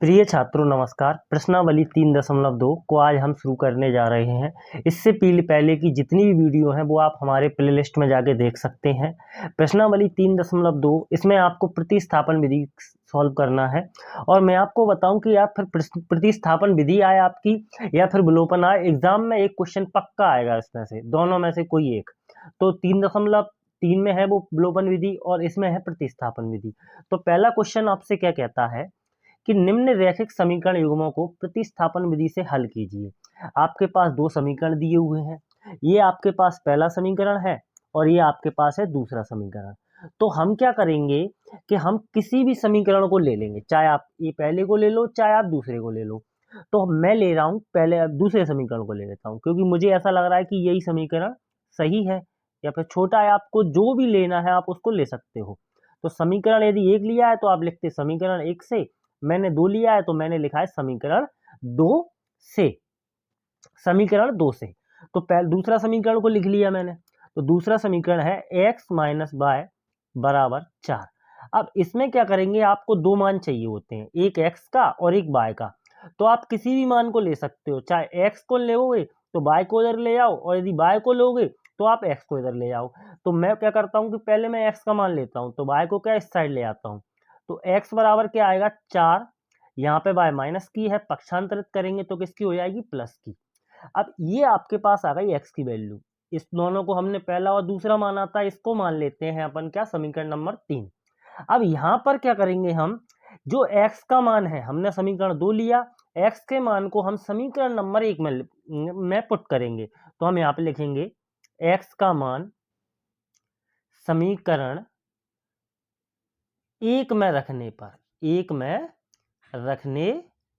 प्रिय छात्रों नमस्कार। प्रश्नावली 3.2 को आज हम शुरू करने जा रहे हैं। इससे पहले की जितनी भी वीडियो हैं वो आप हमारे प्लेलिस्ट में जाके देख सकते हैं। प्रश्नावली 3.2 इसमें आपको प्रतिस्थापन विधि सॉल्व करना है और मैं आपको बताऊं कि या फिर प्रतिस्थापन विधि आए आपकी या फिर विलोपन आए, एग्जाम में एक क्वेश्चन पक्का आएगा इसमें से, दोनों में से कोई एक। तो 3.3 में है वो विलोपन विधि और इसमें है प्रतिस्थापन विधि। तो पहला क्वेश्चन आपसे क्या कहता है कि निम्न रैखिक समीकरण युग्मों को प्रतिस्थापन विधि से हल कीजिए। आपके पास दो समीकरण दिए हुए हैं, ये आपके पास पहला समीकरण है और ये आपके पास है दूसरा समीकरण। तो हम क्या करेंगे कि हम किसी भी समीकरण को ले लेंगे, चाहे आप ये पहले को ले लो चाहे आप दूसरे को ले लो। तो मैं ले रहा हूँ पहले दूसरे समीकरण को ले लेता हूँ, क्योंकि मुझे ऐसा लग रहा है कि यही समीकरण सही है, या फिर छोटा है, आपको जो भी लेना है आप उसको ले सकते हो। तो समीकरण यदि एक लिया है तो आप लिखते समीकरण एक से, मैंने दो लिया है तो मैंने लिखा है समीकरण दो से, समीकरण दो से। तो पहले दूसरा समीकरण को लिख लिया मैंने, तो दूसरा समीकरण है x माइनस वाई बराबर 4। अब इसमें क्या करेंगे, आपको दो मान चाहिए होते हैं, एक x का और एक y का। तो आप किसी भी मान को ले सकते हो, चाहे x को लोगे तो y को इधर ले आओ, और यदि y को लोगे तो आप x को इधर ले आओ। तो मैं क्या करता हूँ कि पहले मैं x का मान लेता हूँ, तो y को क्या इस साइड ले आता हूँ। तो x बराबर क्या आएगा 4, यहाँ पे y माइनस की है, पक्षांतरित करेंगे तो किसकी हो जाएगी, प्लस की। अब ये आपके पास आ गई x की वैल्यू, इस दोनों को हमने पहला और दूसरा माना था, इसको मान लेते हैं अपन क्या, समीकरण नंबर 3। अब यहाँ पर क्या करेंगे, हम जो x का मान है हमने समीकरण 2 लिया, x के मान को हम समीकरण नंबर 1 में पुट करेंगे। तो हम यहाँ पे लिखेंगे x का मान समीकरण 1 में रखने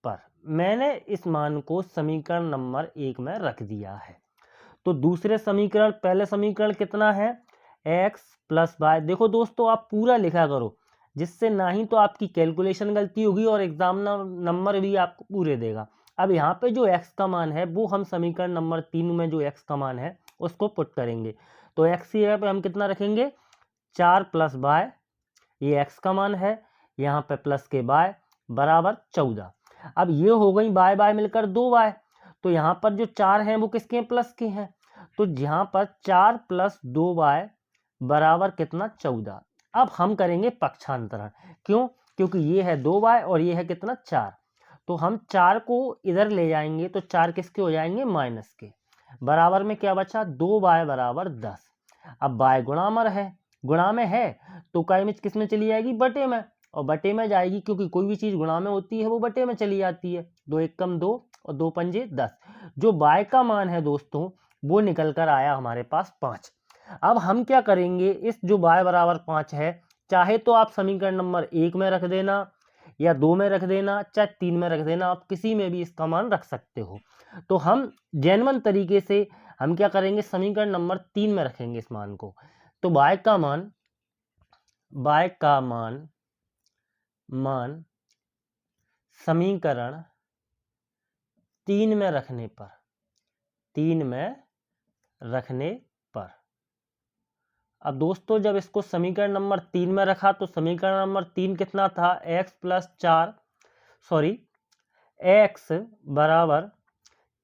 पर मैंने इस मान को समीकरण नंबर 1 में रख दिया है। तो दूसरे समीकरण, पहले समीकरण कितना है, x प्लस वाई। देखो दोस्तों, आप पूरा लिखा करो, जिससे ना ही तो आपकी कैलकुलेशन गलती होगी और एग्जाम नंबर भी आपको पूरे देगा। अब यहाँ पे जो x का मान है वो हम समीकरण नंबर 3 में जो x का मान है उसको पुट करेंगे। तो x की जगह पे हम कितना रखेंगे, 4 प्लस वाई, ये x का मान है, यहाँ पे प्लस के y बराबर 14। अब ये हो गई बाय बाय मिलकर 2y, तो यहाँ पर जो 4 हैं वो किसके हैं, प्लस के हैं। तो यहाँ पर 4 प्लस 2y बराबर कितना, 14। अब हम करेंगे पक्षांतरण, क्यों, क्योंकि ये है 2y और ये है कितना, 4। तो हम 4 को इधर ले जाएंगे तो 4 किसके हो जाएंगे, माइनस के। बराबर में क्या बचा, 2y बराबर 10। अब y गुणा में है तो का इमेज किस में चली जाएगी, बटे में, और बटे में जाएगी क्योंकि कोई भी चीज गुणा में होती है वो बटे में चली जाती है। 2 एकम 2 और 2 पंजे 10। जो y का मान है दोस्तों वो निकल कर आया हमारे पास 5। अब हम क्या करेंगे, इस जो y बराबर 5 है, चाहे तो आप समीकरण नंबर 1 में रख देना या 2 में रख देना, चाहे 3 में रख देना, आप किसी में भी इसका मान रख सकते हो। तो हम जेन्युइन तरीके से हम क्या करेंगे, समीकरण नंबर 3 में रखेंगे इस मान को। तो y का मान समीकरण 3 में रखने पर अब दोस्तों जब इसको समीकरण नंबर 3 में रखा तो समीकरण नंबर 3 कितना था, x बराबर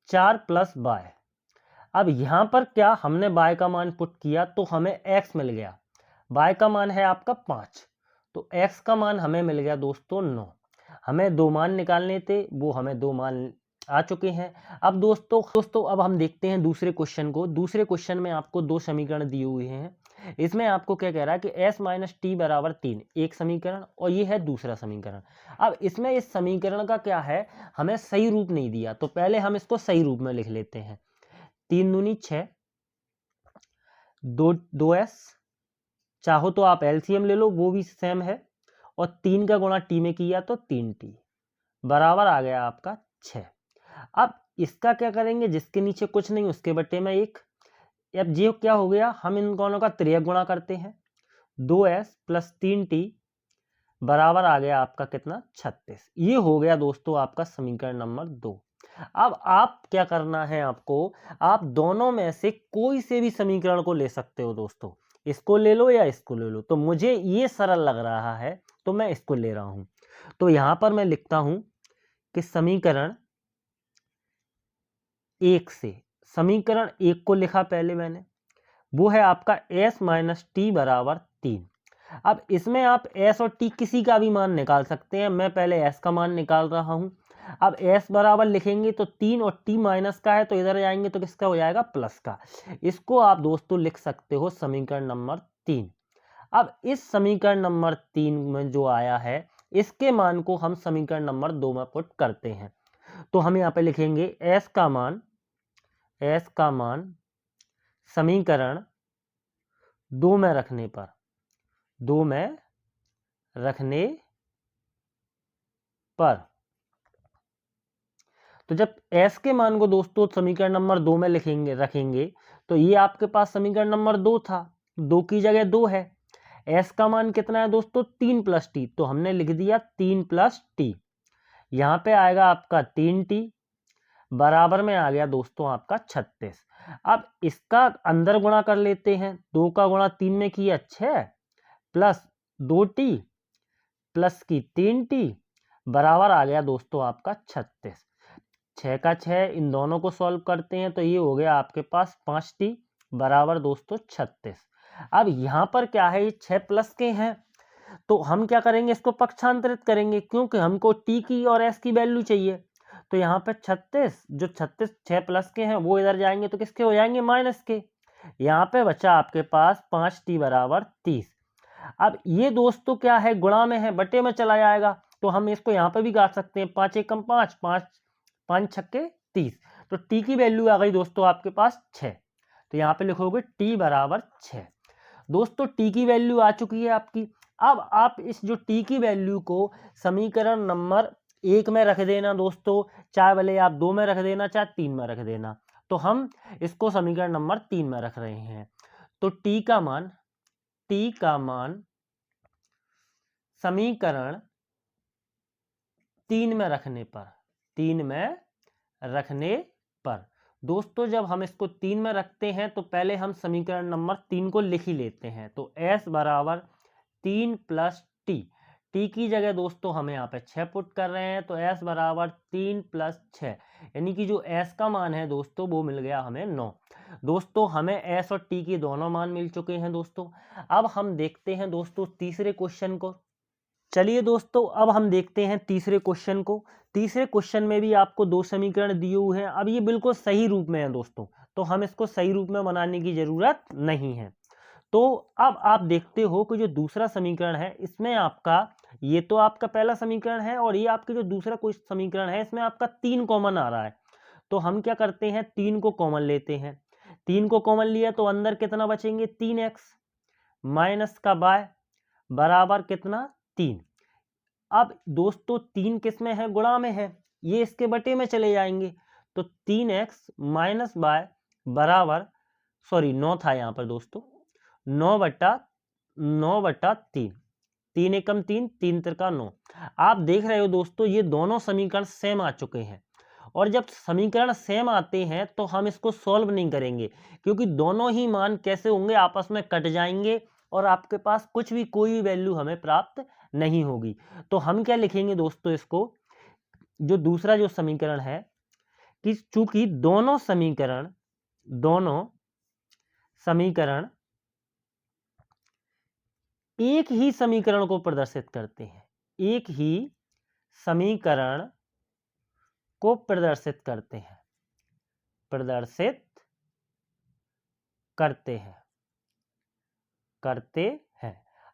4 प्लस y। अब यहां पर क्या हमने y का मान पुट किया तो हमें x मिल गया, y का मान है आपका 5, तो x का मान हमें मिल गया दोस्तों 9। हमें दो मान निकालने थे, वो हमें दो मान आ चुके हैं। अब दोस्तों अब हम देखते हैं दूसरे क्वेश्चन को। दूसरे क्वेश्चन में आपको दो समीकरण दिए हुए हैं, इसमें आपको क्या कह रहा है कि s माइनस टी बराबर 3 एक समीकरण और ये है दूसरा समीकरण। अब इसमें इस समीकरण का क्या है, हमें सही रूप नहीं दिया, तो पहले हम इसको सही रूप में लिख लेते हैं। 3 दूनी 6, 2s, चाहो तो आप एलसीएम ले लो वो भी सेम है, और 3 का गुणा टी में किया तो 3t बराबर आ गया आपका 6। अब इसका क्या करेंगे, जिसके नीचे कुछ नहीं उसके बटे में 1। अब ये क्या हो गया, हम इन दोनों का त्रियक गुणा करते हैं, 2s प्लस 3t बराबर आ गया आपका कितना, 36। ये हो गया दोस्तों आपका समीकरण नंबर 2। अब आप क्या करना है, आपको आप दोनों में से कोई से भी समीकरण को ले सकते हो दोस्तों, इसको ले लो या इसको ले लो। तो मुझे ये सरल लग रहा है तो मैं इसको ले रहा हूं। तो यहां पर मैं लिखता हूं कि समीकरण 1 से, समीकरण 1 को लिखा पहले मैंने, वो है आपका s माइनस टी बराबर 3। अब इसमें आप s और t किसी का भी मान निकाल सकते हैं। मैं पहले s का मान निकाल रहा हूं। अब s बराबर लिखेंगे तो 3 और t माइनस का है तो इधर जाएंगे तो किसका हो जाएगा, प्लस का। इसको आप दोस्तों लिख सकते हो समीकरण नंबर 3। अब इस समीकरण नंबर 3 में जो आया है इसके मान को हम समीकरण नंबर 2 में पुट करते हैं। तो हम यहाँ पे लिखेंगे s का मान समीकरण 2 में रखने पर तो जब s के मान को दोस्तों समीकरण नंबर 2 में रखेंगे तो ये आपके पास समीकरण नंबर 2 था, 2 की जगह 2 है। s का मान कितना है दोस्तों, 3 प्लस टी, तो हमने लिख दिया 3 प्लस टी। यहाँ पे आएगा आपका 3t, बराबर में आ गया दोस्तों आपका 36। अब इसका अंदर गुणा कर लेते हैं, 2 का गुणा 3 में किया 6 प्लस 2t प्लस की 3t बराबर आ गया दोस्तों आपका 36। 6 का 6, इन दोनों को सॉल्व करते हैं तो ये हो गया आपके पास 5t बराबर दोस्तों 36। अब यहाँ पर क्या है, ये 6 प्लस के हैं तो हम क्या करेंगे, इसको पक्षांतरित करेंगे क्योंकि हमको t की और s की वैल्यू चाहिए। तो यहाँ पे 36, जो 36 6 प्लस के हैं वो इधर जाएंगे तो किसके हो जाएंगे, माइनस के। यहाँ पे बचा आपके पास 5t बराबर 30। अब ये दोस्तों क्या है, गुणा में है, बटे में चला जाएगा तो हम इसको यहाँ पे भी काट सकते हैं, 5 एकम 5, 5 छक्के 30। तो t की वैल्यू आ गई दोस्तों आपके पास 6। तो यहाँ पे लिखोगे t बराबर 6। दोस्तों t की वैल्यू आ चुकी है आपकी। अब आप इस जो t की वैल्यू को समीकरण नंबर 1 में रख देना दोस्तों, चाहे भले आप 2 में रख देना चाहे 3 में रख देना। तो हम इसको समीकरण नंबर 3 में रख रहे हैं। तो t का मान समीकरण 3 में रखने पर दोस्तों जब हम इसको 3 में रखते हैं तो पहले हम समीकरण नंबर 3 को लिख ही लेते हैं। तो s बराबर 3 प्लस टी, टी की जगह दोस्तों हम यहाँ पे 6 पुट कर रहे हैं तो s बराबर 3 प्लस 6, यानी कि जो s का मान है दोस्तों वो मिल गया हमें 9। दोस्तों हमें s और t के दोनों मान मिल चुके हैं दोस्तों। अब हम देखते हैं दोस्तों तीसरे क्वेश्चन को। चलिए दोस्तों अब हम देखते हैं तीसरे क्वेश्चन को। तीसरे क्वेश्चन में भी आपको 2 समीकरण दिए हुए हैं। अब ये बिल्कुल सही रूप में है दोस्तों, तो हम इसको सही रूप में बनाने की जरूरत नहीं है। तो अब आप देखते हो कि जो दूसरा समीकरण है इसमें आपका, ये तो आपका पहला समीकरण है और ये आपके जो दूसरा कोई समीकरण है इसमें आपका 3 कॉमन आ रहा है। तो हम क्या करते हैं, 3 को कॉमन लेते हैं। 3 को कॉमन लिया तो अंदर कितना बचेंगे, 3x माइनस का y बराबर कितना, 3। अब दोस्तों 3 किस में है, गुणा में है, ये इसके बटे में चले जाएंगे। तो 3x माइनस y बराबर, सॉरी 9 था यहाँ पर दोस्तों, 9 बटा 3, 3 एकम 3, 3 त्रिका 9। आप देख रहे हो दोस्तों ये दोनों समीकरण सेम आ चुके हैं। और जब समीकरण सेम आते हैं तो हम इसको सॉल्व नहीं करेंगे क्योंकि दोनों ही मान कैसे होंगे, आपस में कट जाएंगे और आपके पास कुछ भी कोई भी वैल्यू हमें प्राप्त नहीं होगी। तो हम क्या लिखेंगे दोस्तों, इसको जो दूसरा जो समीकरण है कि चूंकि दोनों समीकरण एक ही समीकरण को प्रदर्शित करते हैं, एक ही समीकरण को प्रदर्शित करते हैं।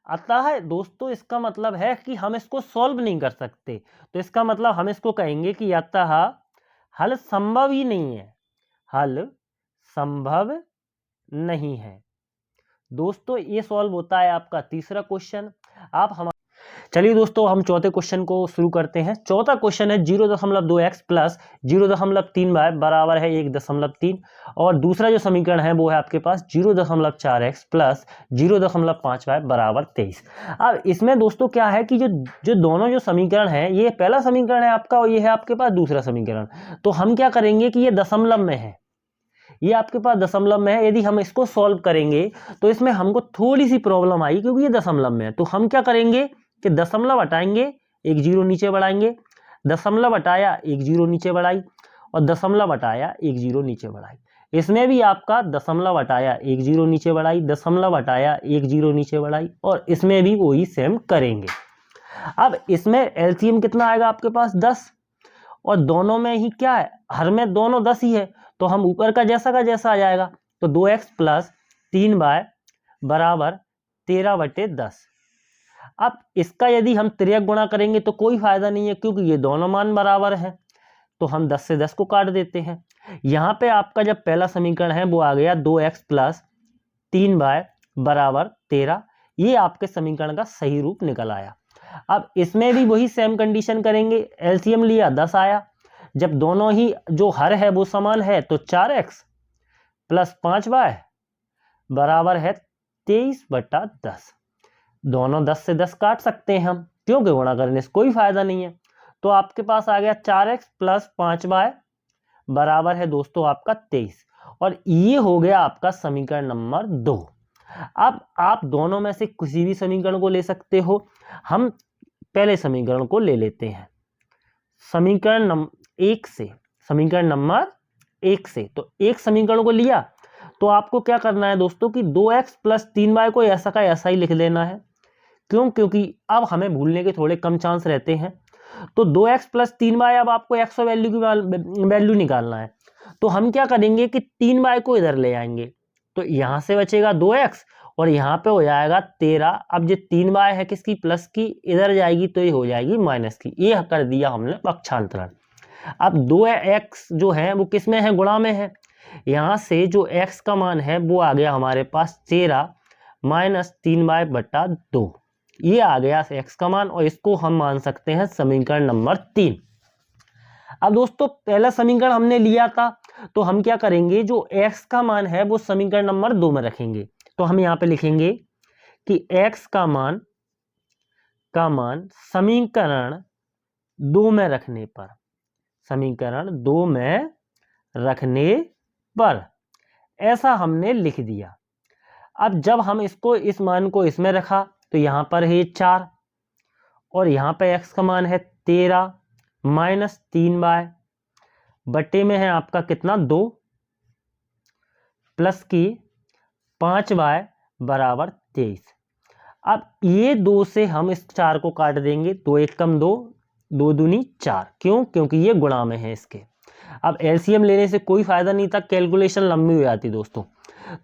अतः दोस्तों इसका मतलब है कि हम इसको सॉल्व नहीं कर सकते। तो इसका मतलब हम इसको कहेंगे कि अतः हल संभव ही नहीं है, हल संभव नहीं है। दोस्तों ये सॉल्व होता है आपका तीसरा क्वेश्चन। आप चलिए दोस्तों हम चौथे क्वेश्चन को शुरू करते हैं। चौथा क्वेश्चन है 0.2x प्लस 0.3y बराबर है 1.3 और दूसरा जो समीकरण है वो है आपके पास 0.4x प्लस 0.5y बराबर 23। अब इसमें दोस्तों क्या है कि जो दोनों जो समीकरण है, ये पहला समीकरण है आपका और ये है आपके पास दूसरा समीकरण। तो हम क्या करेंगे कि ये दशमलव में है, ये आपके पास दशमलव में है। यदि हम इसको सॉल्व करेंगे तो इसमें हमको थोड़ी सी प्रॉब्लम आई क्योंकि ये दशमलव में है। तो हम क्या करेंगे कि दशमलव हटाएंगे, एक जीरो नीचे बढ़ाएंगे, दशमलव हटाया, एक जीरो नीचे बढ़ाई, और दशमलव हटाया, एक जीरो नीचे बढ़ाई। इसमें भी आपका दशमलव हटाया, एक जीरो नीचे बढ़ाई, दशमलव हटाया, एक जीरो नीचे बढ़ाई, और इसमें भी वही सेम करेंगे। अब इसमें एलसीएम कितना आएगा आपके पास 10, और दोनों में ही क्या है, हर में दोनों 10 ही है, तो हम ऊपर का जैसा आ जाएगा, तो 2x प्लस 3y बराबर 13/10। अब इसका यदि हम तिर्यक गुणा करेंगे तो कोई फायदा नहीं है, क्योंकि ये दोनों मान बराबर हैं, तो हम 10 से 10 को काट देते हैं। यहाँ पे आपका जब पहला समीकरण है वो आ गया 2x प्लस 3y बराबर 13, ये आपके समीकरण का सही रूप निकल आया। अब इसमें भी वही सेम कंडीशन करेंगे, एलसीएम लिया 10 आया, जब दोनों ही जो हर है वो समान है तो 4x प्लस 5y बराबर है 23/10। दोनों 10 से 10 काट सकते हैं हम, क्योंकि गुणा करने से कोई फायदा नहीं है। तो आपके पास आ गया 4x प्लस 5y बराबर है दोस्तों आपका 23, और ये हो गया आपका समीकरण नंबर 2। अब आप दोनों में से किसी भी समीकरण को ले सकते हो, हम पहले समीकरण को ले लेते हैं, समीकरण नंबर 1 से। तो एक समीकरण को लिया तो आपको क्या करना है दोस्तों कि 2x प्लस 3y को ऐसा का ऐसा ही लिख देना है। क्यों? क्योंकि अब हमें भूलने के थोड़े कम चांस रहते हैं। तो 2x प्लस 3y, अब आपको x और वैल्यू की वैल्यू निकालना है, तो हम क्या करेंगे कि 3y को इधर ले आएंगे, तो यहाँ से बचेगा 2x और यहाँ पे हो जाएगा 13। अब ये 3y है किसकी, प्लस की, इधर जाएगी तो ये हो जाएगी माइनस की। ये कर दिया हमने पक्षांतरण। अब 2x जो है वो किस में है, गुणा में है। यहाँ से जो x का मान है वो आ गया हमारे पास 13 माइनस 3y/2, ये आ गया x का मान, और इसको हम मान सकते हैं समीकरण नंबर 3। अब दोस्तों पहला समीकरण हमने लिया था, तो हम क्या करेंगे, जो x का मान है वो समीकरण नंबर 2 में रखेंगे। तो हम यहाँ पे लिखेंगे कि x का मान समीकरण 2 में रखने पर, समीकरण 2 में रखने पर ऐसा हमने लिख दिया। अब जब हम इसको, इस मान को इसमें रखा, तो यहाँ पर है 4, और यहाँ पे x का मान है 13 माइनस 3y बटे में है आपका कितना, 2 प्लस की 5y बराबर 23। अब ये 2 से हम इस 4 को काट देंगे, 2 1 कम 2, 2 दूनी 4। क्यों? क्योंकि ये गुणा में है इसके। अब एलसीएम लेने से कोई फायदा नहीं था, कैलकुलेशन लंबी हो जाती दोस्तों।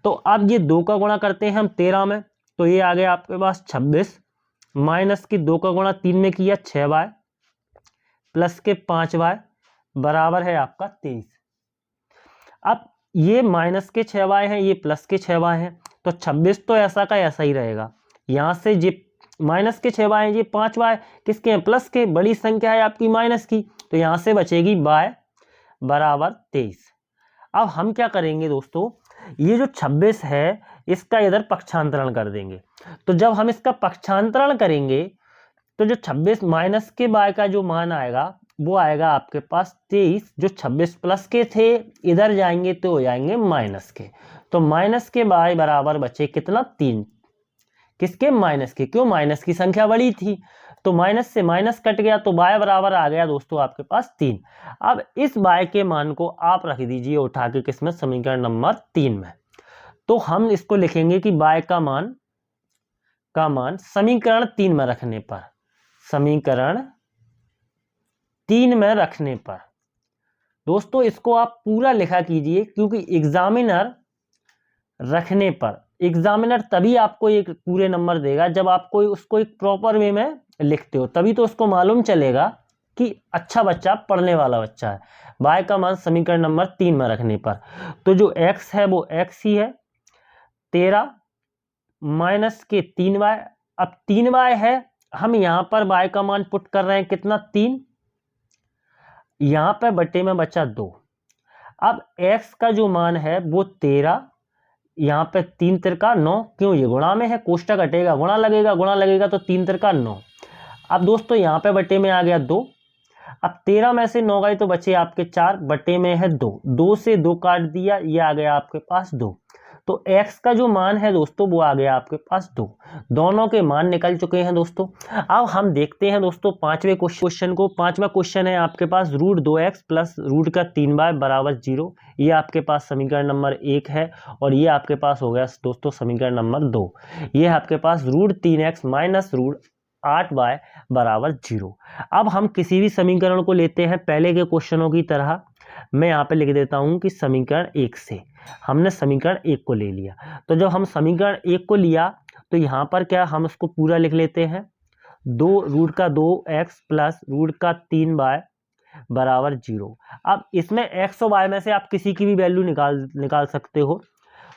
तो अब ये 2 का गुणा करते हैं हम 13 में, तो ये आ गया आपके पास 26 माइनस की 2 का गुणा 3 में किया 6y प्लस के 5y बराबर है आपका 23। अब ये माइनस के 6y हैं, ये प्लस के 6y हैं, तो 26 तो ऐसा का ऐसा ही रहेगा। यहाँ से ये माइनस के 6y हैं, ये 5y किसके हैं, प्लस के, बड़ी संख्या है आपकी माइनस की, तो यहाँ से बचेगी y बराबर 23। अब हम क्या करेंगे दोस्तों, ये जो 26 है इसका इधर पक्षांतरण कर देंगे। तो जब हम इसका पक्षांतरण करेंगे तो जो 26 माइनस के y का जो मान आएगा वो आएगा आपके पास 23। जो 26 प्लस के थे इधर जाएंगे तो हो जाएंगे माइनस के, तो माइनस के y बराबर बचे कितना, 3। किसके, माइनस के। क्यों? माइनस की संख्या बड़ी थी, तो माइनस से माइनस कट गया, तो y बराबर आ गया दोस्तों आपके पास 3। अब इस y के मान को आप रख दीजिए उठा के किसमें, समीकरण नंबर 3 में। तो हम इसको लिखेंगे कि y का मान समीकरण 3 में रखने पर, समीकरण 3 में रखने पर दोस्तों इसको आप पूरा लिखा कीजिए, क्योंकि एग्जामिनर रखने पर, एग्जामिनर तभी आपको एक पूरे नंबर देगा जब आपको उसको एक प्रॉपर वे में लिखते हो, तभी तो उसको मालूम चलेगा कि अच्छा बच्चा, पढ़ने वाला बच्चा है। y का मान समीकरण नंबर 3 में रखने पर, तो जो x है वो x ही है, 13 माइनस के 3y। अब 3y है, हम यहाँ पर y का मान पुट कर रहे हैं कितना, 3, यहाँ पे बटे में बचा 2। अब x का जो मान है वो 13, यहाँ पे 3 तिरका 9, क्यों, ये गुणा में है, कोष्टक हटेगा गुणा लगेगा, तो 3 तिरका 9। अब दोस्तों यहाँ पे बटे में आ गया 2। अब 13 में से 9 गए तो बचे आपके 4, बटे में है 2, 2 से 2 काट दिया, ये आ गया आपके पास 2। तो x का जो मान है दोस्तों वो आ गया आपके पास 2। दोनों के मान निकल चुके हैं दोस्तों। अब हम देखते हैं दोस्तों पांचवें क्वेश्चन को। पांचवा क्वेश्चन है आपके पास √2x प्लस रूट का 3y बराबर 0। ये आपके पास समीकरण नंबर 1 है और ये आपके पास हो गया दोस्तों समीकरण नंबर 2। ये आपके पास √3x माइनस √8y बराबर 0। अब हम किसी भी समीकरण को लेते हैं पहले के क्वेश्चनों की तरह। मैं यहाँ पे लिख देता हूँ कि समीकरण 1 से हमने समीकरण 1 को ले लिया। तो जब हम समीकरण 1 को लिया तो यहाँ पर क्या हम उसको पूरा लिख लेते हैं, 2√2x प्लस √3y बराबर 0। अब इसमें x और y में से आप किसी की भी वैल्यू निकाल सकते हो।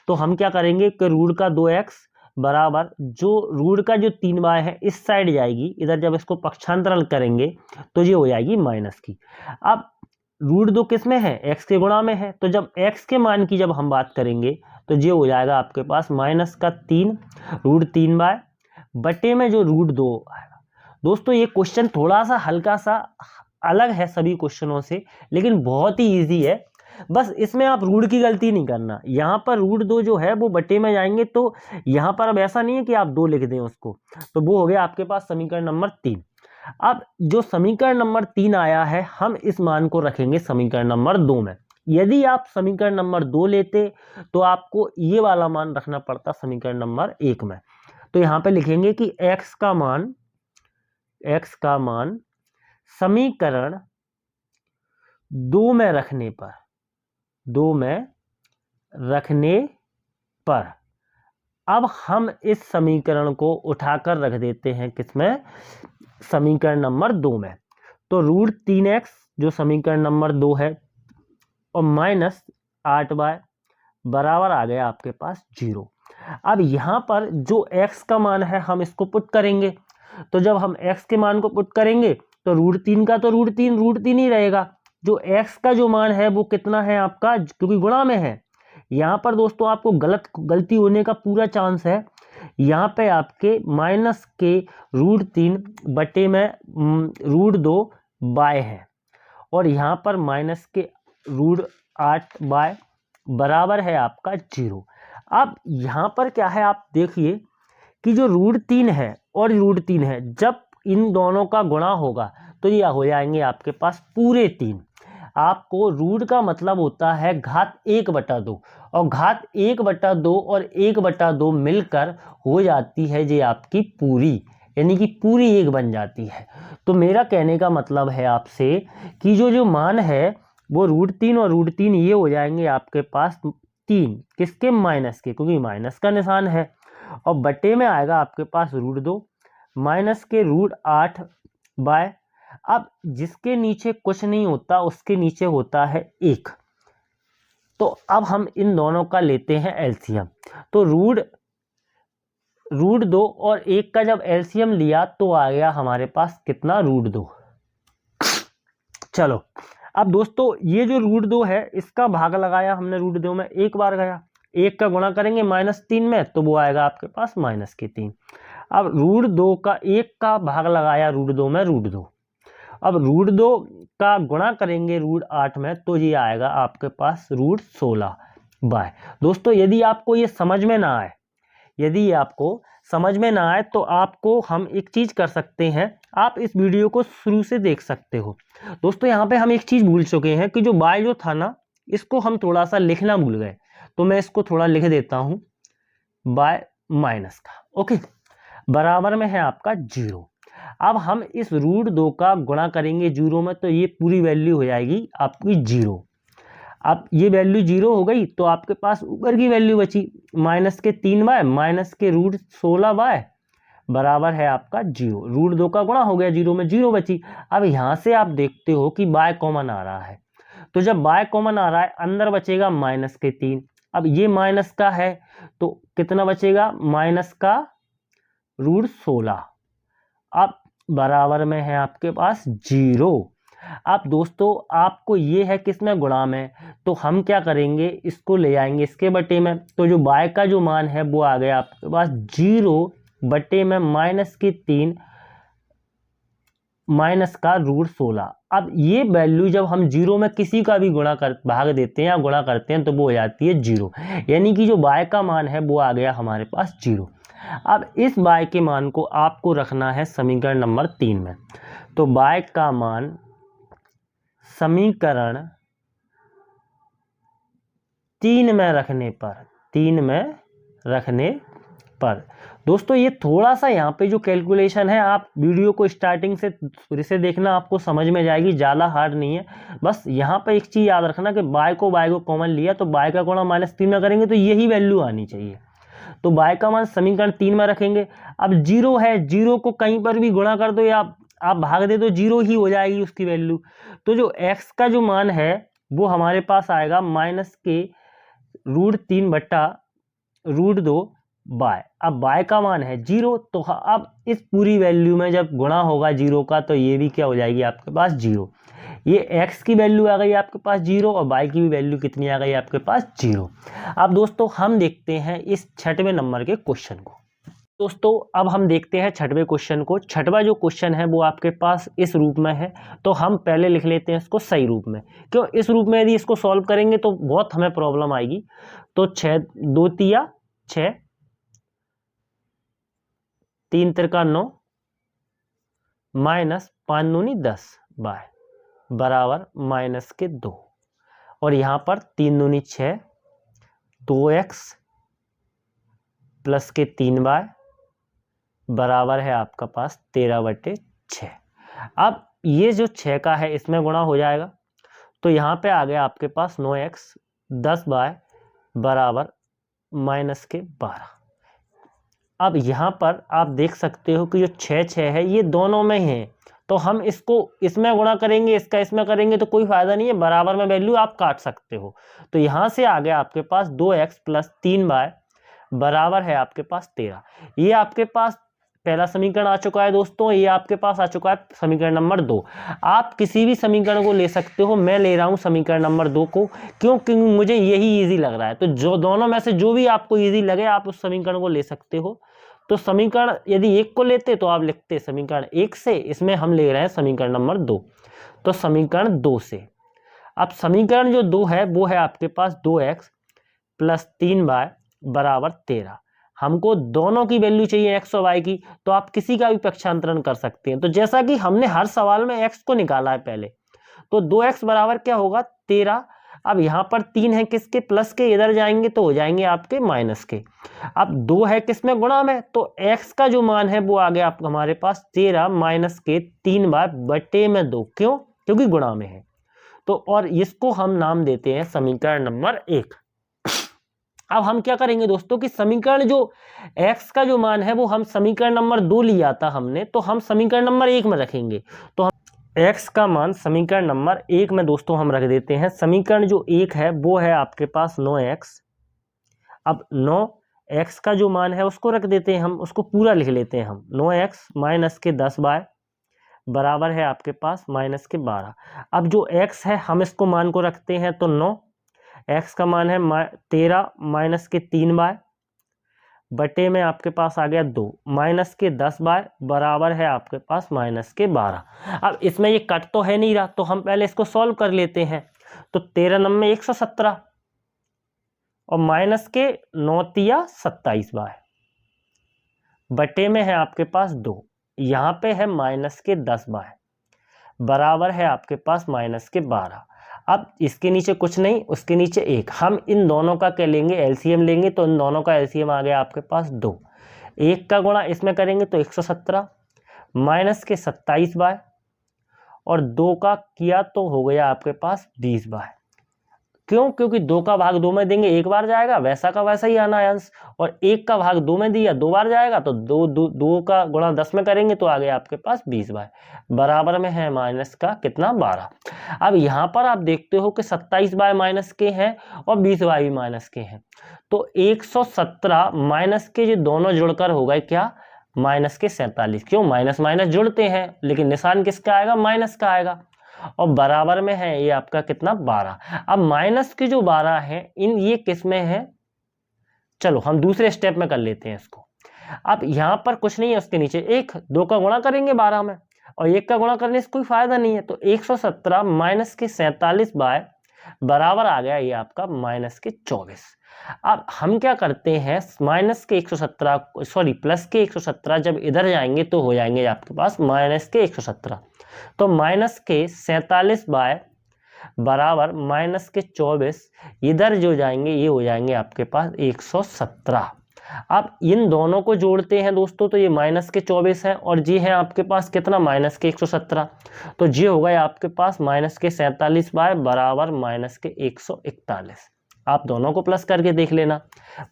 तो हम क्या करेंगे कि √2x बराबर जो रूट का जो 3y है इस साइड जाएगी, इधर जब इसको पक्षांतरण करेंगे तो ये हो जाएगी माइनस की। अब √2 किस में है, x के गुणा में है। तो जब x के मान की जब हम बात करेंगे तो ये हो जाएगा आपके पास -3 √3y बटे में जो √2 आएगा। दोस्तों ये क्वेश्चन थोड़ा सा हल्का सा अलग है सभी क्वेश्चनों से, लेकिन बहुत ही इजी है। बस इसमें आप रूट की गलती नहीं करना। यहाँ पर √2 जो है वो बटे में जाएंगे, तो यहाँ पर अब ऐसा नहीं है कि आप 2 लिख दें उसको। तो वो हो गया आपके पास समीकरण नंबर 3। अब जो समीकरण नंबर 3 आया है हम इस मान को रखेंगे समीकरण नंबर 2 में। यदि आप समीकरण नंबर 2 लेते तो आपको ये वाला मान रखना पड़ता समीकरण नंबर 1 में। तो यहाँ पे लिखेंगे कि x का मान समीकरण 2 में रखने पर अब हम इस समीकरण को उठाकर रख देते हैं किसमें, समीकरण नंबर 2 में। तो √3x जो समीकरण नंबर 2 है और -8y बराबर आ गया आपके पास 0। अब यहाँ पर जो x का मान है हम इसको पुट करेंगे। तो जब हम x के मान को पुट करेंगे तो √3 का तो √3 ही रहेगा। जो x का जो मान है वो कितना है आपका, क्योंकि गुणा में है। यहाँ पर दोस्तों आपको गलती होने का पूरा चांस है। यहाँ पे आपके माइनस के √3 बटे में √2y है और यहाँ पर माइनस के √8y बराबर है आपका 0। अब यहाँ पर क्या है आप देखिए कि जो √3 है और √3 है, जब इन दोनों का गुणा होगा तो ये हो जाएंगे आपके पास पूरे 3। आपको रूट का मतलब होता है घात 1/2 और घात 1/2 और 1/2 मिलकर हो जाती है ये आपकी पूरी, यानी कि पूरी 1 बन जाती है। तो मेरा कहने का मतलब है आपसे कि जो मान है वो √3 और √3 ये हो जाएंगे आपके पास 3 किसके, माइनस के, क्योंकि माइनस का निशान है। और बटे में आएगा आपके पास √2 माइनस के √8y। अब जिसके नीचे कुछ नहीं होता उसके नीचे होता है 1। तो अब हम इन दोनों का लेते हैं एलसीएम। तो √2 और 1 का जब एलसीएम लिया तो आ गया हमारे पास कितना, √2। चलो अब दोस्तों ये जो √2 है इसका भाग लगाया हमने √2 में, एक बार गया, 1 का गुणा करेंगे -3 में तो वो आएगा आपके पास -3। अब √2 का 1 का भाग लगाया √2 में, √2। अब √2 का गुणा करेंगे √8 में तो ये आएगा आपके पास √16y। दोस्तों यदि आपको ये समझ में ना आए, तो आपको हम एक चीज कर सकते हैं, आप इस वीडियो को शुरू से देख सकते हो। दोस्तों यहाँ पे हम एक चीज भूल चुके हैं कि जो y जो था ना इसको हम थोड़ा सा लिखना भूल गए। तो मैं इसको थोड़ा लिख देता हूं, y माइनस का, ओके, बराबर में है आपका 0। अब हम इस √2 का गुणा करेंगे 0 में तो ये पूरी वैल्यू हो जाएगी आपकी 0। अब ये वैल्यू 0 हो गई तो आपके पास ऊपर की वैल्यू बची -3y माइनस के √16y बराबर है आपका 0। √2 का गुणा हो गया 0 में, 0 बची। अब यहाँ से आप देखते हो कि y कॉमन आ रहा है, तो जब y कॉमन आ रहा है अंदर बचेगा -3। अब ये माइनस का है तो कितना बचेगा, माइनस का √16। अब बराबर में है आपके पास 0। अब दोस्तों आपको ये है किसमें, गुणा में, तो हम क्या करेंगे, इसको ले जाएंगे इसके बटे में। तो जो y का जो मान है वो आ गया आपके पास 0 बटे में -3 माइनस का √16। अब ये वैल्यू जब हम जीरो में किसी का भी भाग देते हैं या गुणा करते हैं तो वो हो जाती है जीरो, यानी कि जो y का मान है वो आ गया हमारे पास जीरो। अब इस y के मान को आपको रखना है समीकरण नंबर 3 में। तो y का मान समीकरण 3 में रखने पर दोस्तों ये थोड़ा सा यहाँ पे जो कैलकुलेशन है, आप वीडियो को स्टार्टिंग से फिर से देखना, आपको समझ में जाएगी, ज़्यादा हार्ड नहीं है। बस यहाँ पे एक चीज़ याद रखना कि y को कॉमन लिया तो y का गुणा -3 में करेंगे तो यही वैल्यू आनी चाहिए। तो y का मान समीकरण 3 में रखेंगे। अब जीरो है, जीरो को कहीं पर भी गुणा कर दो या आप भाग दे दो, जीरो ही हो जाएगी उसकी वैल्यू। तो जो x का जो मान है वो हमारे पास आएगा -√3/√2 y। अब y का मान है जीरो, तो अब इस पूरी वैल्यू में जब गुणा होगा जीरो का तो ये भी क्या हो जाएगी आपके पास जीरो। ये x की वैल्यू आ गई आपके पास जीरो और y की भी वैल्यू कितनी आ गई आपके पास जीरो। अब दोस्तों हम देखते हैं इस 6वें नंबर के क्वेश्चन को। दोस्तों अब हम देखते हैं 6वें क्वेश्चन को। 6वां जो क्वेश्चन है वो आपके पास इस रूप में है, तो हम पहले लिख लेते हैं इसको सही रूप में। क्यों, इस रूप में यदि इसको सॉल्व करेंगे तो बहुत हमें प्रॉब्लम आएगी। तो 6 2 तिया 6 3 त्रिका 9 -5 दूनी 10 y बराबर -2। और यहाँ पर 3 दूनी 6 2x प्लस के 3y बराबर है आपका पास 13/6। अब ये जो 6 का है इसमें गुणा हो जाएगा, तो यहाँ पे आ गया आपके पास 9x 10y बराबर -12। अब यहाँ पर आप देख सकते हो कि जो 6 है ये दोनों में है, तो हम इसको इसमें गुणा करेंगे, इसका इसमें करेंगे तो कोई फायदा नहीं है, बराबर में वैल्यू आप काट सकते हो। तो यहाँ से आ गया आपके पास 2x प्लस 3y बराबर है आपके पास 13। ये आपके पास पहला समीकरण आ चुका है दोस्तों। ये आपके पास आ चुका है समीकरण नंबर 2। आप किसी भी समीकरण को ले सकते हो, मैं ले रहा हूँ समीकरण नंबर 2 को, क्योंकि मुझे यही इजी लग रहा है। तो जो दोनों में से जो भी आपको इजी लगे आप उस समीकरण को ले सकते हो। तो समीकरण यदि 1 को लेते तो आप लिखते समीकरण 1 से, इसमें हम ले रहे हैं समीकरण नंबर 2। तो समीकरण 2 से अब समीकरण जो 2 है वो है आपके पास 2x प्लस 3y बराबर 13। हमको दोनों की वैल्यू चाहिए x और y की, तो आप किसी का भी पक्षांतरण कर सकते हैं। तो जैसा कि हमने हर सवाल में x को निकाला है पहले, तो 2x बराबर क्या होगा 13। अब यहाँ पर 3 है किसके प्लस के, इधर जाएंगे तो हो जाएंगे आपके माइनस के। अब 2 है किसमें गुणा में, तो x का जो मान है वो आ गया आपका हमारे पास 13 माइनस के 3/2। क्यों, क्योंकि गुणा में है। तो और इसको हम नाम देते हैं समीकरण नंबर 1। अब हम क्या करेंगे दोस्तों कि समीकरण जो x का जो मान है वो हम समीकरण नंबर 2 लिया था हमने, तो हम समीकरण नंबर 1 में रखेंगे। तो हम x का मान समीकरण नंबर 1 में दोस्तों हम रख देते हैं। समीकरण जो 1 है वो है आपके पास 9x। अब 9x का जो मान है उसको रख देते हैं, हम उसको पूरा लिख लेते हैं हम। 9x माइनस के 10y बराबर है आपके पास -12। अब जो x है हम इसको मान को रखते हैं, तो 9 x का मान है 13 माइनस के 3y बटे में आपके पास आ गया 2 माइनस के 10y बराबर है आपके पास -12। अब इसमें ये कट तो है नहीं रहा, तो हम पहले इसको सॉल्व कर लेते हैं। तो 13 नंबर 117 और माइनस के 9 तिया 27y बटे में है आपके पास 2, यहाँ पे है माइनस के 10y बराबर है आपके पास -12। अब इसके नीचे कुछ नहीं, उसके नीचे 1। हम इन दोनों का क्या लेंगे, एलसीएम लेंगे। तो इन दोनों का एलसीएम आ गया आपके पास 2। 1 का गुणा इसमें करेंगे तो 117 माइनस के 27y और 2 का किया तो हो गया आपके पास 20y। क्यों, क्योंकि 2 का भाग 2 में देंगे 1 बार जाएगा, वैसा का वैसा ही आना है अंश। और 1 का भाग 2 में दिया 2 बार जाएगा, तो 2 का गुणा 10 में करेंगे तो आ गया आपके पास 20y बराबर में है माइनस का कितना 12। अब यहाँ पर आप देखते हो कि 27y माइनस के हैं और 20y भी माइनस के हैं, तो 117 माइनस के जो दोनों जुड़कर हो गए क्या माइनस के 47। क्यों, माइनस माइनस जुड़ते हैं लेकिन निशान किसका आएगा, माइनस का आएगा। और बराबर में है ये आपका कितना 12। अब माइनस के जो 12 है इन ये किस में है, चलो हम दूसरे स्टेप में कर लेते हैं इसको। अब यहाँ पर कुछ नहीं है, उसके नीचे 1, 2 का गुणा करेंगे 12 में। और एक का गुणा करने से कोई फायदा नहीं है, तो 117 माइनस के 47 बाय बराबर आ गया ये आपका माइनस के 24। अब हम क्या करते हैं, माइनस के 117 सॉरी प्लस के 117 जब इधर जाएंगे तो हो जाएंगे आपके पास माइनस के 117, तो माइनस के 47 बाय बराबर माइनस के 24, इधर जो जाएंगे ये हो जाएंगे आपके पास 117। अब इन दोनों को जोड़ते हैं दोस्तों, तो ये माइनस के 24 है और जी है आपके पास कितना माइनस के 117, तो जी होगा आपके पास माइनस के 47 बाय बराबर माइनस के 141। आप दोनों को प्लस करके देख लेना,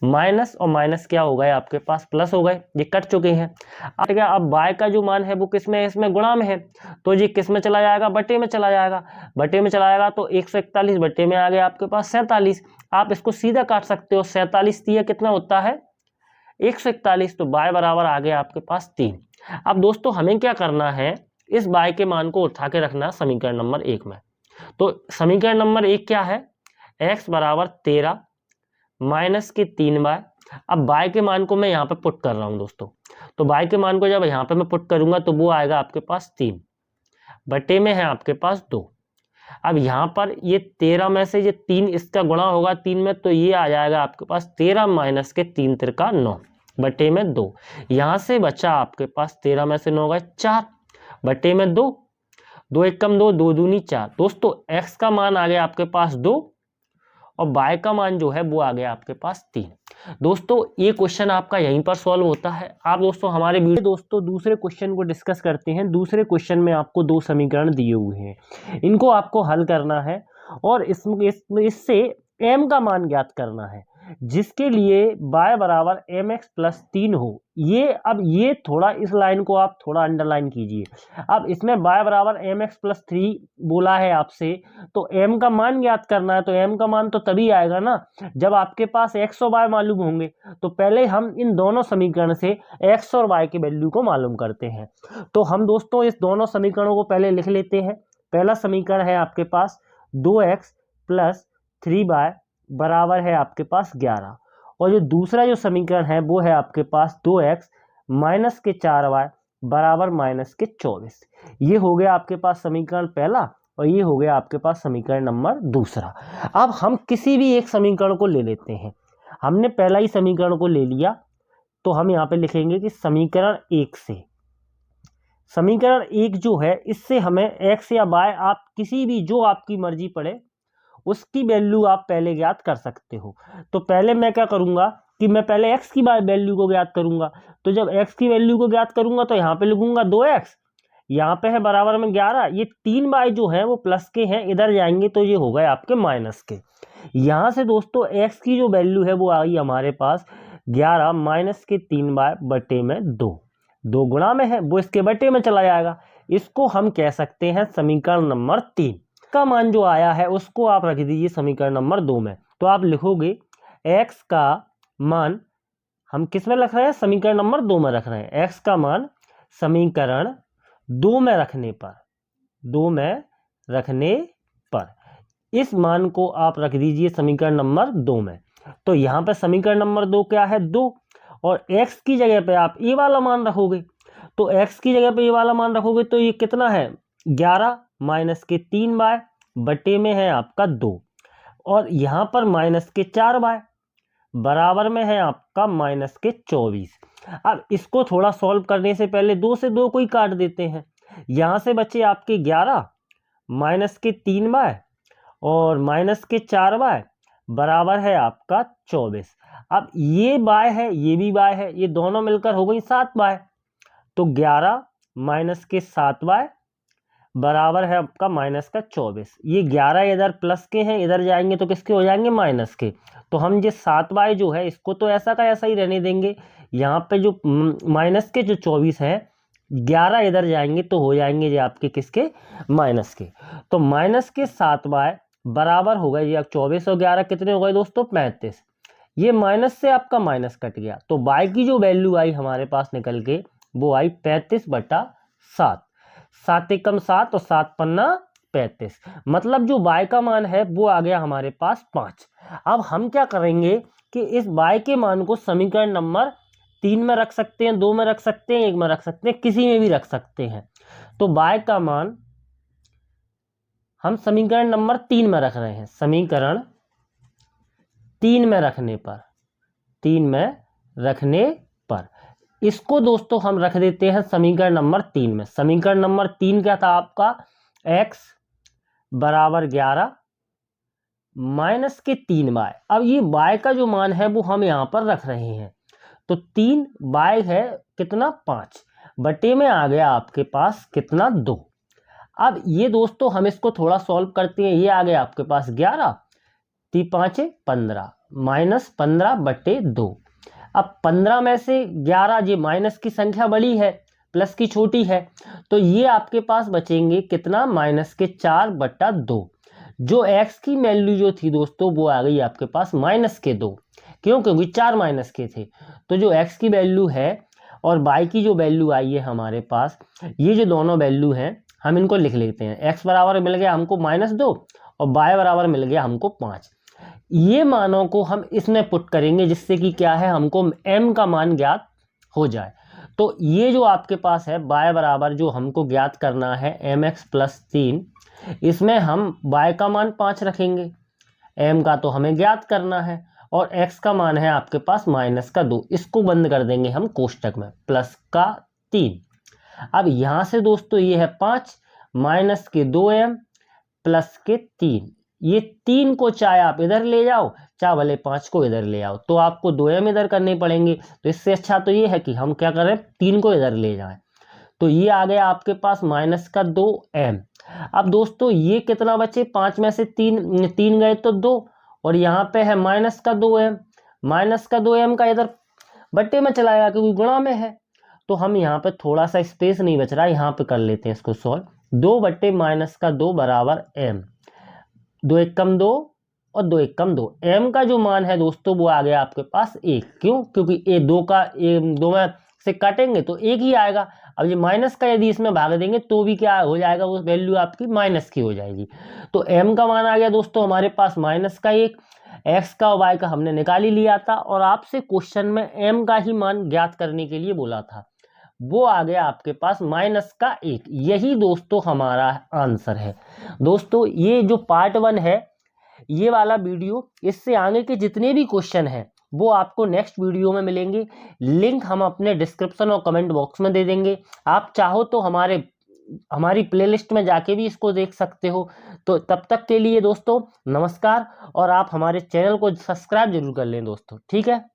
माइनस और माइनस क्या हो गए आपके पास प्लस हो गए, ये कट चुके हैं। अब बाय का जो मान है वो किस में है, इसमें गुणा में है, तो जी किस में चला जाएगा, बटे में चला जाएगा, बटे में चला जाएगा तो 141 बटे में आ गया आपके पास 47। आप इसको सीधा काट सकते हो, 47 दिया कितना होता है 141, तो बाय बराबर आ गया आपके पास 3। अब दोस्तों हमें क्या करना है, इस बाय के मान को उठा के रखना समीकरण नंबर 1 में। तो समीकरण नंबर 1 क्या है, x बराबर 13 माइनस के 3 बाय। अब बाय के मान को मैं यहाँ पे पुट कर रहा हूँ दोस्तों, तो बाय के मान को जब यहाँ पे मैं पुट करूंगा तो वो आएगा आपके पास 3 बटे में है आपके पास 2। अब यहाँ पर ये 13 में से ये 3 इसका गुणा होगा 3 में, तो ये आ जाएगा आपके पास 13 माइनस के 3 तिरका 9 बटे में 2। यहाँ से बचा आपके पास 13 में से 9 गए 4 बटे में 2, 2 एक कम 2, 2 दूनी 4। दोस्तों x का मान आ गया आपके पास 2 और y का मान जो है वो आ गया आपके पास 3। दोस्तों ये क्वेश्चन आपका यहीं पर सॉल्व होता है। आप दोस्तों हमारे वीडियो दोस्तों दूसरे क्वेश्चन को डिस्कस करते हैं। दूसरे क्वेश्चन में आपको 2 समीकरण दिए हुए हैं, इनको आपको हल करना है और इससे m का मान ज्ञात करना है, जिसके लिए y बराबर mx प्लस 3 हो। अब ये थोड़ा इस लाइन को आप थोड़ा अंडरलाइन कीजिए। अब इसमें y बराबर mx प्लस 3 बोला है आपसे, तो m का मान ज्ञात करना है, तो m का मान तो तभी आएगा ना जब आपके पास x और y मालूम होंगे। तो पहले हम इन दोनों समीकरण से x और y के वैल्यू को मालूम करते हैं। तो हम दोस्तों इस दोनों समीकरणों को पहले लिख लेते हैं। पहला समीकरण है आपके पास 2x प्लस 3y बराबर है आपके पास 11, और जो दूसरा जो समीकरण है वो है आपके पास 2x माइनस के 4y बराबर माइनस के 24। ये हो गया आपके पास समीकरण पहला और ये हो गया आपके पास समीकरण नंबर दूसरा। अब हम किसी भी एक समीकरण को ले लेते हैं। हमने पहला ही समीकरण को ले लिया, तो हम यहाँ पे लिखेंगे कि समीकरण 1 से, समीकरण 1 जो है इससे हमें x या y आप किसी भी जो आपकी मर्जी पड़े उसकी वैल्यू आप पहले ज्ञात कर सकते हो। तो पहले मैं क्या करूंगा कि मैं पहले x की वैल्यू को ज्ञात करूंगा। तो जब x की वैल्यू को ज्ञात करूंगा तो यहाँ पे लिखूंगा 2x, यहाँ पे है बराबर में 11। ये 3 बाय जो है वो प्लस के हैं, इधर जाएंगे तो ये हो गए आपके माइनस के। यहाँ से दोस्तों x की जो वैल्यू है वो आई हमारे पास 11 माइनस के 3 बाय बटे में 2, 2 गुणा में है वो इसके बटे में चला जाएगा। इसको हम कह सकते हैं समीकरण नंबर 3 का मान जो आया है उसको आप रख दीजिए समीकरण नंबर 2 में। तो आप लिखोगे x का मान हम किस में रख रहे हैं, समीकरण नंबर 2 में रख रहे हैं। x का मान समीकरण 2 में रखने पर इस मान को आप रख दीजिए समीकरण नंबर 2 में। तो यहाँ पे समीकरण नंबर 2 क्या है 2, और x की जगह पे आप ये वाला मान रखोगे। तो x की जगह पे ये वाला मान रखोगे तो ये कितना है 11 माइनस के 3 बाय बटे में है आपका 2, और यहाँ पर माइनस के 4 बाय बराबर में है आपका माइनस के 24। अब इसको थोड़ा सॉल्व करने से पहले 2 से 2 को ही काट देते हैं। यहाँ से बचे आपके 11 माइनस के 3 बाय और माइनस के 4 बाय बराबर है आपका 24। अब ये बाय है ये भी बाय है, ये दोनों मिलकर हो गई 7 बाय। तो 11 माइनस के 7 बाय बराबर है आपका माइनस का 24। ये 11 इधर प्लस के हैं, इधर जाएंगे तो किसके हो जाएंगे माइनस के। तो हम ये 7 बाय जो है इसको तो ऐसा का ऐसा ही रहने देंगे। यहाँ पे जो माइनस के जो 24 है 11 इधर जाएंगे तो हो जाएंगे ये आपके किसके माइनस के। तो माइनस के 7 बाय बराबर हो गए ये 24 और 11 कितने हो गए दोस्तों 35। ये माइनस से आपका माइनस कट गया, तो बाय की जो वैल्यू आई हमारे पास निकल के वो आई 35/7। 7 एकम 7 और 7 पन्ना 35, मतलब जो y का मान है वो आ गया हमारे पास 5। अब हम क्या करेंगे कि इस y के मान को समीकरण नंबर 3 में रख सकते हैं, 2 में रख सकते हैं, 1 में रख सकते हैं, किसी में भी रख सकते हैं। तो y का मान हम समीकरण नंबर 3 में रख रहे हैं। समीकरण 3 में रखने पर इसको दोस्तों हम रख देते हैं समीकरण नंबर 3 में। समीकरण नंबर 3 क्या था आपका, x बराबर 11 माइनस के 3y। अब ये y का जो मान है वो हम यहाँ पर रख रहे हैं, तो 3y है कितना 5 बटे में आ गया आपके पास कितना 2। अब ये दोस्तों हम इसको थोड़ा सॉल्व करते हैं। ये आ गया आपके पास 11, 3 5 15 माइनस 15 बटे 2। अब 15 में से 11, ये माइनस की संख्या बड़ी है प्लस की छोटी है, तो ये आपके पास बचेंगे कितना माइनस के 4 बटा 2। जो x की वैल्यू जो थी दोस्तों वो आ गई आपके पास माइनस के 2, क्यों, क्योंकि 4 माइनस के थे। तो जो x की वैल्यू है और y की जो वैल्यू आई है हमारे पास, ये जो दोनों वैल्यू हैं हम इनको लिख लेते हैं। x बराबर मिल गया हमको -2 और y बराबर मिल गया हमको 5। ये मानों को हम इसमें पुट करेंगे जिससे कि क्या है, हमको m का मान ज्ञात हो जाए। तो ये जो आपके पास है y बराबर जो हमको ज्ञात करना है mx + 3, इसमें हम y का मान 5 रखेंगे, m का तो हमें ज्ञात करना है, और x का मान है आपके पास -2। इसको बंद कर देंगे हम कोष्टक में, प्लस का 3। अब यहाँ से दोस्तों ये है 5 माइनस के 2m प्लस के 3। ये 3 को चाहे आप इधर ले जाओ, चाहे भले 5 को इधर ले आओ, तो आपको 2m इधर करने पड़ेंगे। तो इससे अच्छा तो ये है कि हम क्या करें, 3 को इधर ले जाएं। तो ये आ गया आपके पास -2m। अब दोस्तों ये कितना बचे, 5 में से 3 गए तो 2, और यहाँ पे है -2m। -2m का इधर बट्टे में चला गया क्योंकि गुणा में है, तो हम यहाँ पे थोड़ा सा स्पेस नहीं बच रहा, यहाँ पे कर लेते हैं इसको सॉल्व। 2 बट्टे -2 बराबर m, 2 एकम 2 और 2 एकम 2। m का जो मान है दोस्तों वो आ गया आपके पास 1, क्यों, क्योंकि ये 2 में से काटेंगे तो 1 ही आएगा। अब ये माइनस का यदि इसमें भाग देंगे तो भी क्या हो जाएगा, वो वैल्यू आपकी माइनस की हो जाएगी। तो m का मान आ गया दोस्तों हमारे पास -1, x का और y का हमने निकाल ही लिया था, और आपसे क्वेश्चन में m का ही मान ज्ञात करने के लिए बोला था, वो आ गया आपके पास -1। यही दोस्तों हमारा आंसर है। दोस्तों ये जो पार्ट 1 है ये वाला वीडियो, इससे आगे के जितने भी क्वेश्चन हैं वो आपको नेक्स्ट वीडियो में मिलेंगे। लिंक हम अपने डिस्क्रिप्शन और कमेंट बॉक्स में दे देंगे। आप चाहो तो हमारी प्लेलिस्ट में जाके भी इसको देख सकते हो। तो तब तक के लिए दोस्तों नमस्कार, और आप हमारे चैनल को सब्सक्राइब जरूर कर लें दोस्तों, ठीक है।